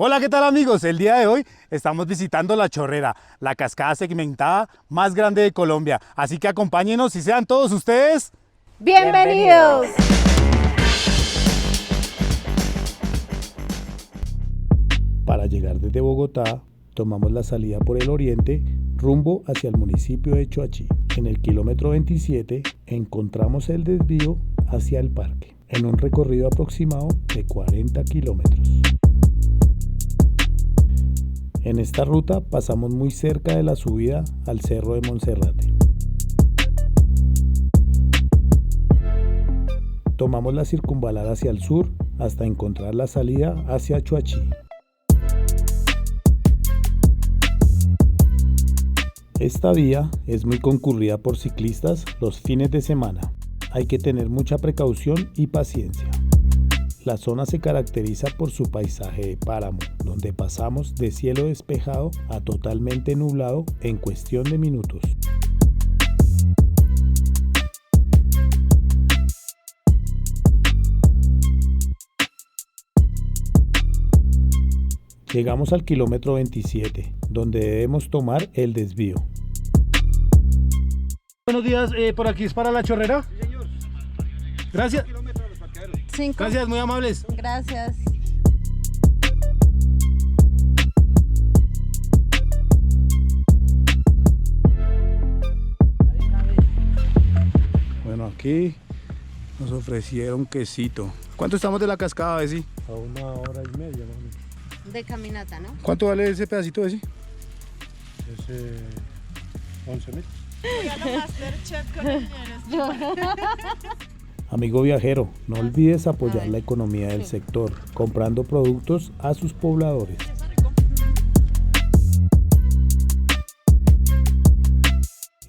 Hola, ¿qué tal amigos? El día de hoy estamos visitando La Chorrera, la cascada segmentada más grande de Colombia. Así que acompáñenos y sean todos ustedes ¡bienvenidos! Para llegar desde Bogotá, tomamos la salida por el oriente rumbo hacia el municipio de Choachí. En el kilómetro 27 encontramos el desvío hacia el parque, en un recorrido aproximado de 40 kilómetros. En esta ruta pasamos muy cerca de la subida al Cerro de Monserrate. Tomamos la circunvalar hacia el sur hasta encontrar la salida hacia Choachí. Esta vía es muy concurrida por ciclistas los fines de semana. Hay que tener mucha precaución y paciencia. La zona se caracteriza por su paisaje de páramo, donde pasamos de cielo despejado a totalmente nublado en cuestión de minutos. Llegamos al kilómetro 27, donde debemos tomar el desvío. Buenos días, por aquí es para La Chorrera. Sí, señor. Gracias. 5. Gracias, muy amables. Gracias. Bueno, aquí nos ofrecieron quesito. ¿Cuánto estamos de la cascada, Bessie? A 1 hora y media, ¿no? De caminata, ¿no? ¿Cuánto vale ese pedacito, Bessie? Ese 11.000. Amigo viajero, no olvides apoyar la economía del sector, comprando productos a sus pobladores.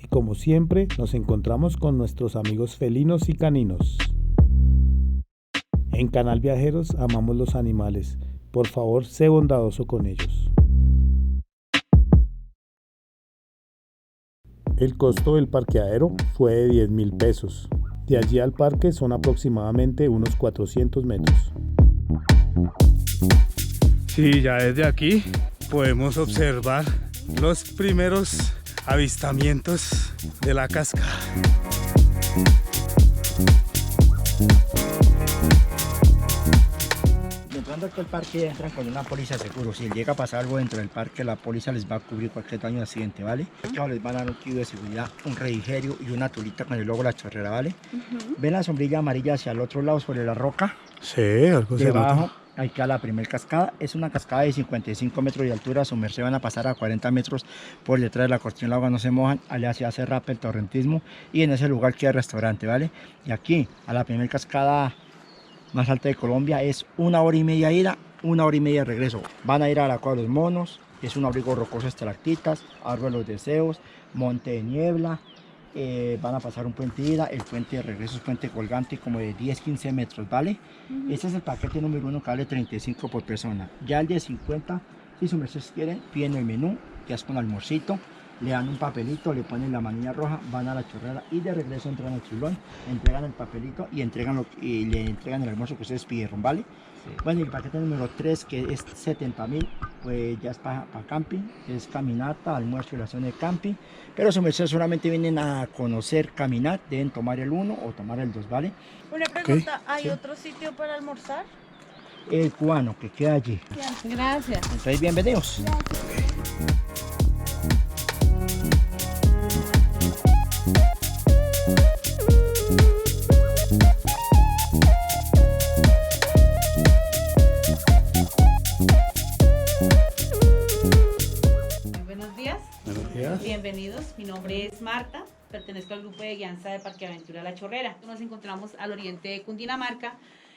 Y como siempre, nos encontramos con nuestros amigos felinos y caninos. En Canal Viajeros amamos los animales. Por favor, sé bondadoso con ellos. El costo del parqueadero fue de 10.000 pesos. De allí al parque son aproximadamente unos 400 metros. Sí, ya desde aquí podemos observar los primeros avistamientos de la cascada. Entrando aquí al parque entran con una póliza de seguro. Si llega a pasar algo dentro del parque, la póliza les va a cubrir cualquier daño o accidente, ¿vale? Les van a dar un kit de seguridad, un refrigerio y una tulita con el logo de La Chorrera, ¿vale? ¿Ven la sombrilla amarilla hacia el otro lado sobre la roca? Sí, algo se Debajo, nota. ahí queda la primera cascada. Es una cascada de 55 metros de altura. Su merced van a pasar a 40 metros por detrás de la cortina. El agua no se mojan. Allá se hace rap el torrentismo. Y en ese lugar queda el restaurante, ¿vale? Y aquí, a la primera cascada más alta de Colombia, es 1 hora y media ida, 1 hora y media de regreso. Van a ir a la Cueva de los Monos. Es un abrigo rocoso, estalactitas, árbol de los deseos, monte de niebla. Van a pasar un puente de ida, el puente de regreso es puente colgante como de 10-15 metros, ¿vale? Este es el paquete número 1 que vale 35 por persona. Ya el de 50, si sus mercedes quieren, piden el menú, que es con almuercito, le dan un papelito, le ponen la manilla roja, van a La Chorrera y de regreso entran al chulón, entregan el papelito y, y le entregan el almuerzo que ustedes pidieron, ¿vale? Sí. Bueno, y el paquete número 3, que es 70.000, pues ya es para camping, es caminata, almuerzo y la zona de camping, pero si ustedes solamente vienen a conocer, caminar, deben tomar el 1 o tomar el 2, ¿vale? Una pregunta, ¿hay sí. otro sitio para almorzar? El cubano que queda allí. Gracias. Entonces, bienvenidos. Buenos días. Buenos días. Bienvenidos. Mi nombre es Marta. Pertenezco al grupo de guianza de Parque Aventura La Chorrera. Nos encontramos al oriente de Cundinamarca,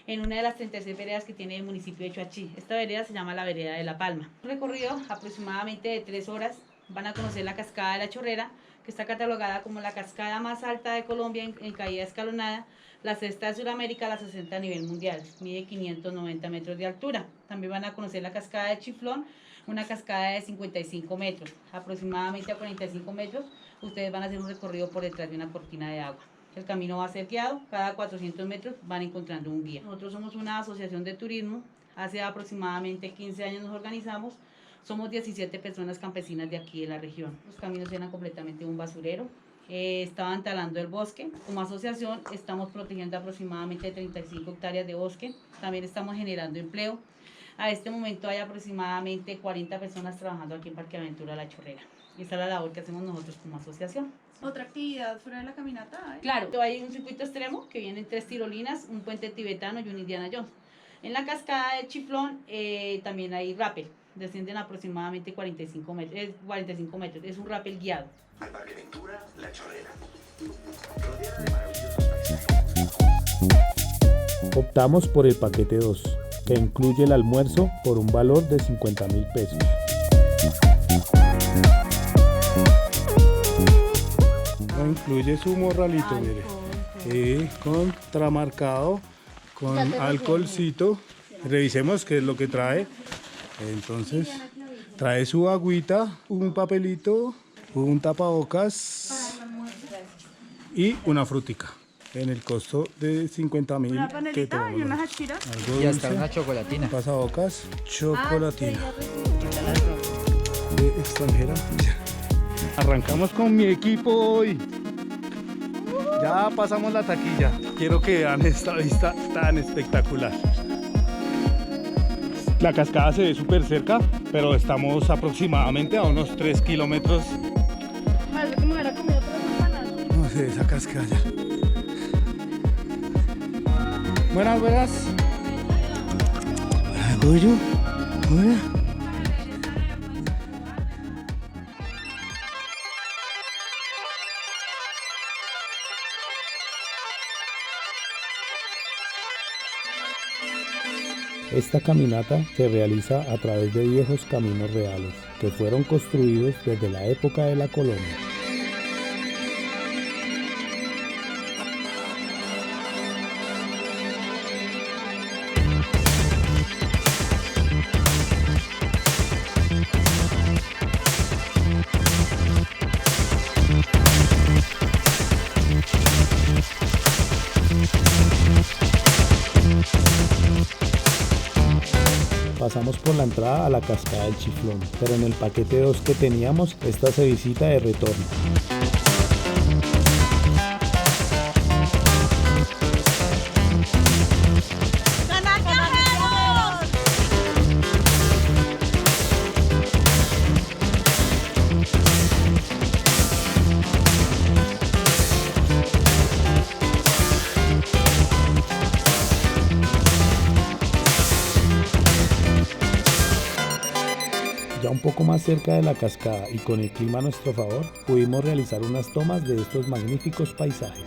en una de las 36 veredas que tiene el municipio de Choachí. Esta vereda se llama la Vereda de La Palma. Un recorrido aproximadamente de 3 horas. Van a conocer la cascada de La Chorrera, que está catalogada como la cascada más alta de Colombia en caída escalonada, la sexta de Sudamérica, la 60 a nivel mundial. Mide 590 metros de altura. También van a conocer la cascada de Chiflón, una cascada de 55 metros. Aproximadamente a 45 metros, ustedes van a hacer un recorrido por detrás de una cortina de agua. El camino va a ser guiado, cada 400 metros van encontrando un guía. Nosotros somos una asociación de turismo Hace aproximadamente 15 años nos organizamos. Somos 17 personas campesinas de aquí de la región. Los caminos eran completamente un basurero. Estaban talando el bosque. Como asociación estamos protegiendo aproximadamente 35 hectáreas de bosque. También estamos generando empleo. A este momento hay aproximadamente 40 personas trabajando aquí en Parque Aventura La Chorrera. Y esa es la labor que hacemos nosotros como asociación. ¿Otra actividad fuera de la caminata? Claro, hay un circuito extremo que vienen 3 tirolinas, un puente tibetano y un Indiana Jones. En la cascada del Chiflón también hay rappel. Descienden aproximadamente 45 metros. Es un rappel guiado. Al Parque Aventura La Chorrera. Rodeada de maravillosos paisajes. Optamos por el paquete 2, que incluye el almuerzo por un valor de 50.000 pesos. Incluye su morralito, mire. Contramarcado con alcoholcito. Revisemos qué es lo que trae. Entonces, trae su agüita, un papelito, un tapabocas y una frutica. En el costo de 50.000. Una panelita y unas achiras. Y hasta una chocolatina. Pasabocas, chocolatina. De extranjera. Arrancamos con mi equipo hoy. Ya pasamos la taquilla. Quiero que vean esta vista tan espectacular. La cascada se ve súper cerca, pero estamos aproximadamente a unos 3 kilómetros. Parece que me hubiera comido 3 empanadas. No sé, esa cascada ya. Buenas, buenas. Hola, Goyo. Hola. Esta caminata se realiza a través de viejos caminos reales que fueron construidos desde la época de la colonia. Pasamos por la entrada a la cascada del Chiflón, pero en el paquete 2 que teníamos, esta se visita de retorno. Ya un poco más cerca de la cascada y con el clima a nuestro favor, pudimos realizar unas tomas de estos magníficos paisajes.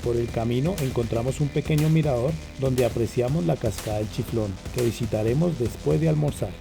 Por el camino encontramos un pequeño mirador donde apreciamos la cascada del Chiflón, que visitaremos después de almorzar.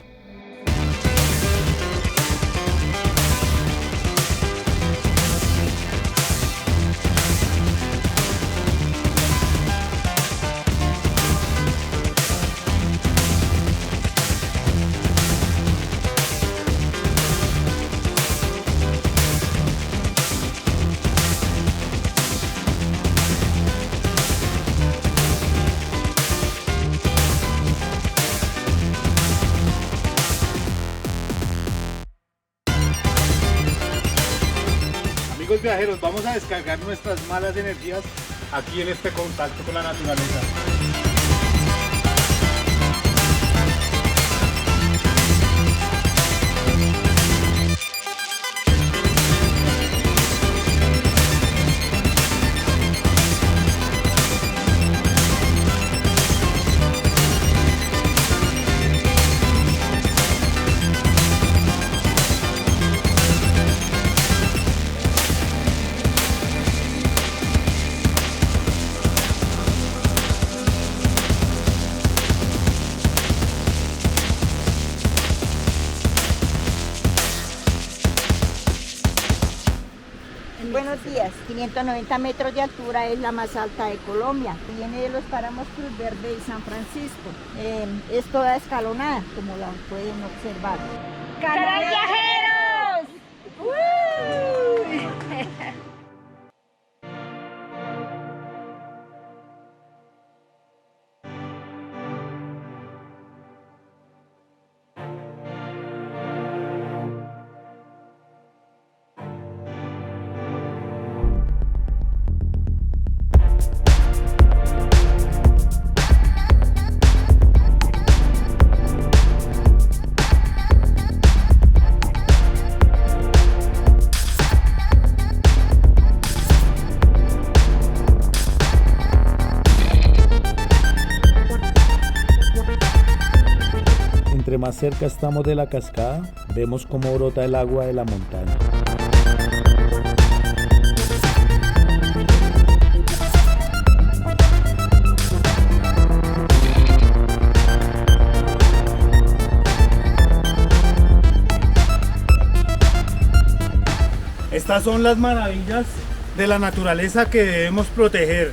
Amigos viajeros, vamos a descargar nuestras malas energías aquí en este contacto con la naturaleza. buenos días. 590 metros de altura es la más alta de Colombia. Viene de los páramos Cruz Verde y San Francisco. Es toda escalonada, como la pueden observar. ¡Canal Viajeros! Entre más cerca estamos de la cascada, vemos cómo brota el agua de la montaña. Estas son las maravillas de la naturaleza que debemos proteger.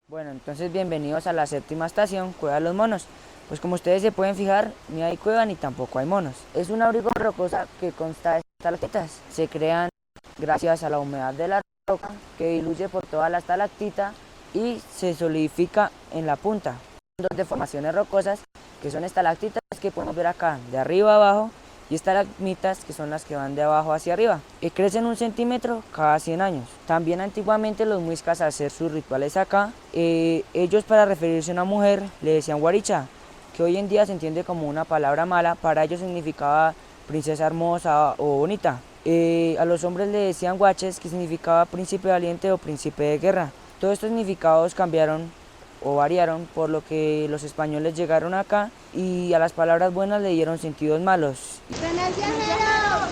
Bueno, entonces bienvenidos a la séptima estación, Cueva de los Monos. Pues como ustedes se pueden fijar, ni hay cueva ni tampoco hay monos. Es un abrigo rocosa que consta de estalactitas. Se crean gracias a la humedad de la roca que diluye por toda la estalactita y se solidifica en la punta. Dos deformaciones rocosas que son estalactitas que podemos ver acá de arriba a abajo y estalagmitas que son las que van de abajo hacia arriba. Crecen 1 centímetro cada 100 años. También antiguamente los muiscas al hacer sus rituales acá, ellos para referirse a una mujer le decían guaricha, que hoy en día se entiende como una palabra mala. Para ellos significaba princesa hermosa o bonita. A los hombres le decían guaches, que significaba príncipe valiente o príncipe de guerra. Todos estos significados cambiaron o variaron por lo que los españoles llegaron acá y a las palabras buenas le dieron sentidos malos. ¡Canal Viajeros!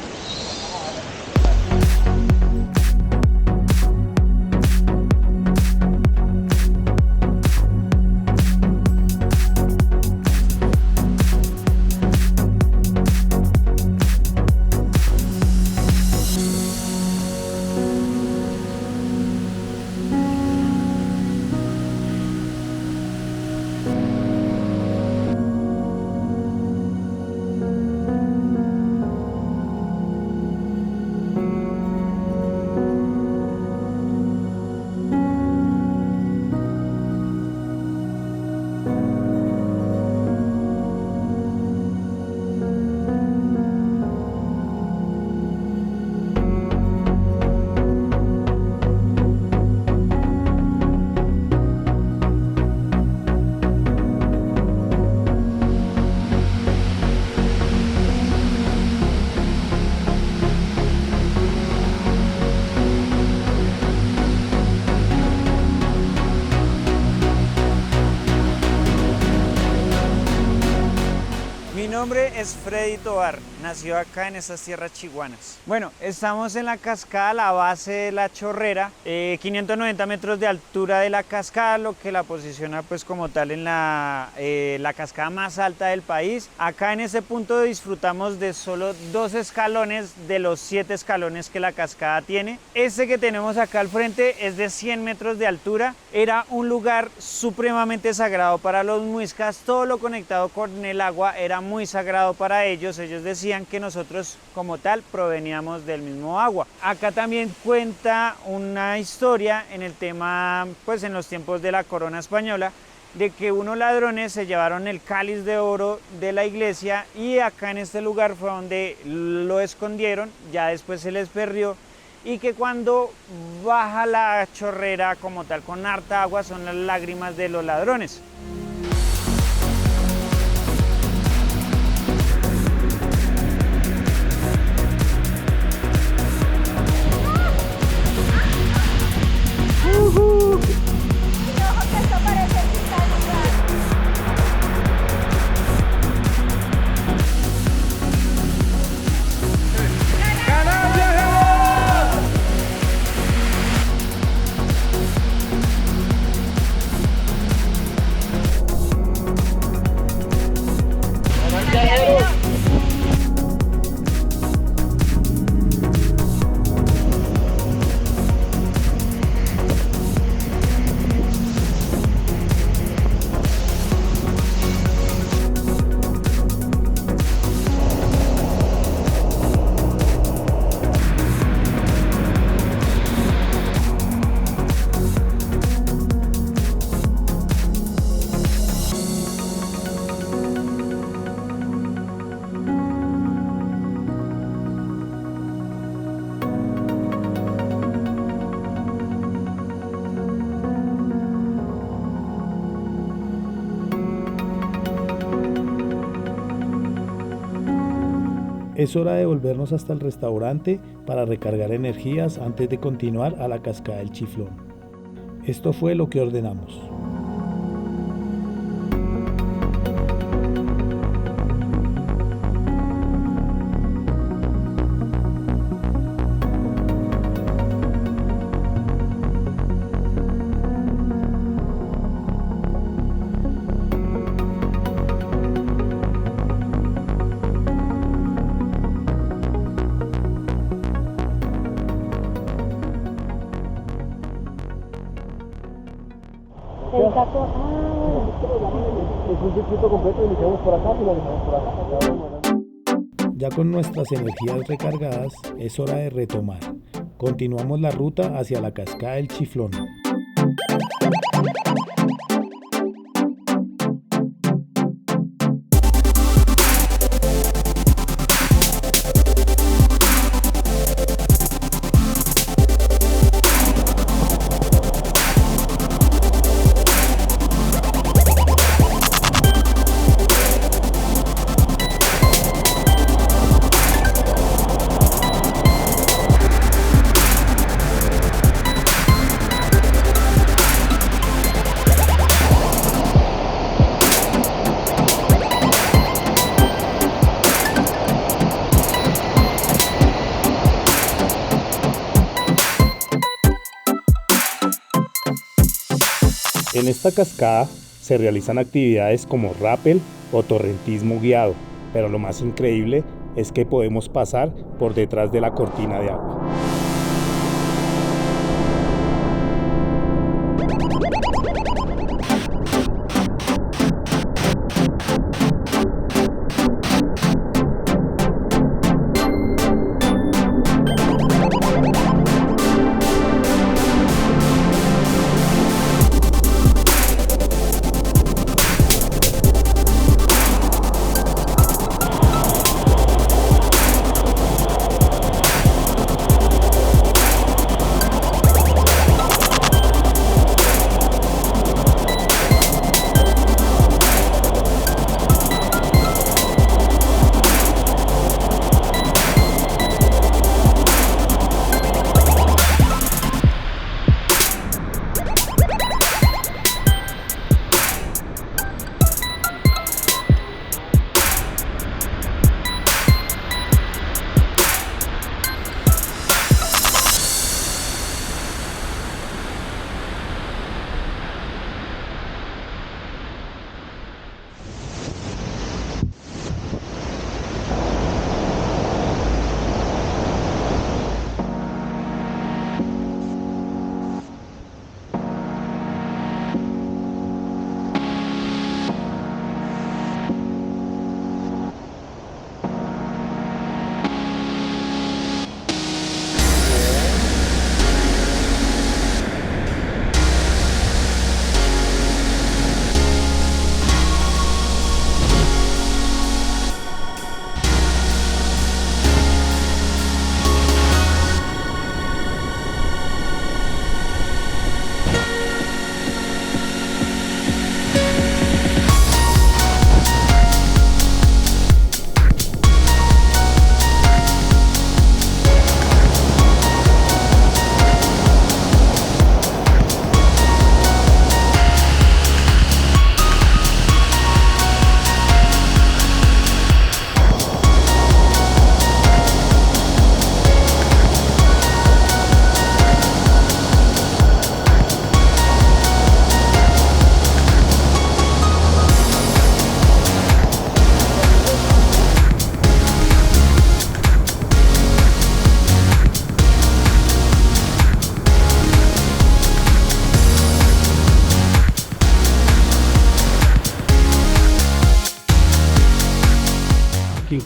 Mi nombre nombre es Freddy Tovar, nació acá en estas tierras chiguanas. Bueno, estamos en la cascada, la base de la Chorrera, 590 metros de altura de la cascada, lo que la posiciona pues como tal en la cascada más alta del país. Acá en este punto disfrutamos de solo 2 escalones de los 7 escalones que la cascada tiene. Este que tenemos acá al frente es de 100 metros de altura. Era un lugar supremamente sagrado para los muiscas, todo lo conectado con el agua era muy sagrado para ellos. Ellos decían que nosotros como tal proveníamos del mismo agua. Acá también cuenta una historia en el tema, pues en los tiempos de la corona española, de que unos ladrones se llevaron el cáliz de oro de la iglesia y acá en este lugar fue donde lo escondieron, ya después se les perdió, y que cuando baja la Chorrera como tal con harta agua son las lágrimas de los ladrones. Es hora de volvernos hasta el restaurante para recargar energías antes de continuar a la cascada del Chiflón. Esto fue lo que ordenamos. Ya con nuestras energías recargadas, es hora de retomar. Continuamos la ruta hacia la cascada del Chiflón. En esta cascada se realizan actividades como rappel o torrentismo guiado, pero lo más increíble es que podemos pasar por detrás de la cortina de agua.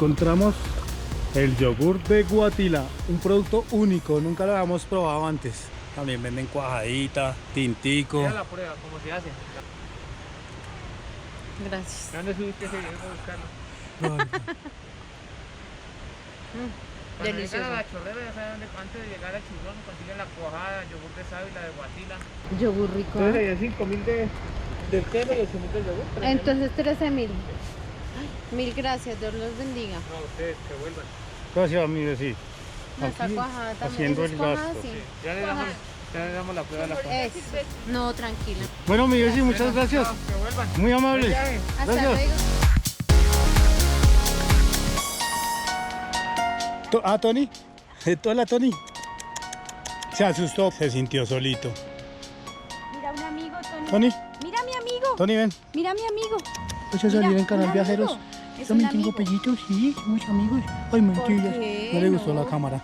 encontramos el yogur de Guatila, un producto único, nunca lo habíamos probado antes. También venden cuajadita, tintico. Mira la prueba, cómo se hace. Gracias. ¿Dónde subiste ese video a buscarlo? Delicioso. Cuando llegan a la Chorrera, ya saben dónde, antes de llegar a Churrón, consiguen la cuajada, yogur de sábila de Guatila. Yogur rico. Entonces hay 5.000 del kilo y 8.000 del yogur. Entonces 13.000. 1000 gracias, Dios los bendiga. No, ustedes que vuelvan. Gracias, amigo, sí. No, está Aquí, cuajada también. haciendo ¿Esa es el cuajada? gasto. Sí. Ya le damos la prueba a la cuajada. Es. No, tranquila. Bueno, amigo, sí, muchas gracias. Que vuelvan. Muy amable. Hasta Gracias. luego. Tony. Hola, Tony. Se asustó, se sintió solito. Mira un amigo, Tony. Tony, Mira mi amigo. Tony, ven. Mira mi amigo. Pues a salir en Canal Viajeros. Es También un tengo amigo. pellitos, sí, muchos amigos. Ay, mentiras. qué? No le gustó No. la cámara.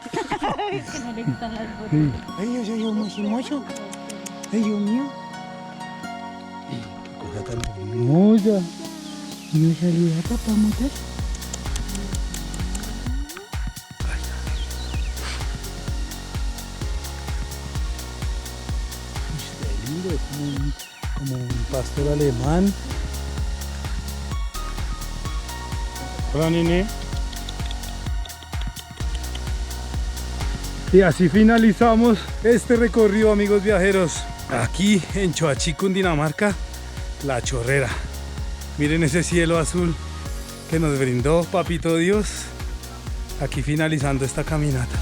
Es que no le gustan las fotos. Sí. Ay, yo soy un mocho. Ay, Dios mío. Qué cosa tan hermosa. ¿No saluda papá, muchas? Está lindo, es como un pastor alemán. Hola, nene. Y así finalizamos este recorrido, amigos viajeros. Aquí en Choachí, Cundinamarca, La Chorrera. Miren ese cielo azul que nos brindó Papito Dios. Aquí finalizando esta caminata.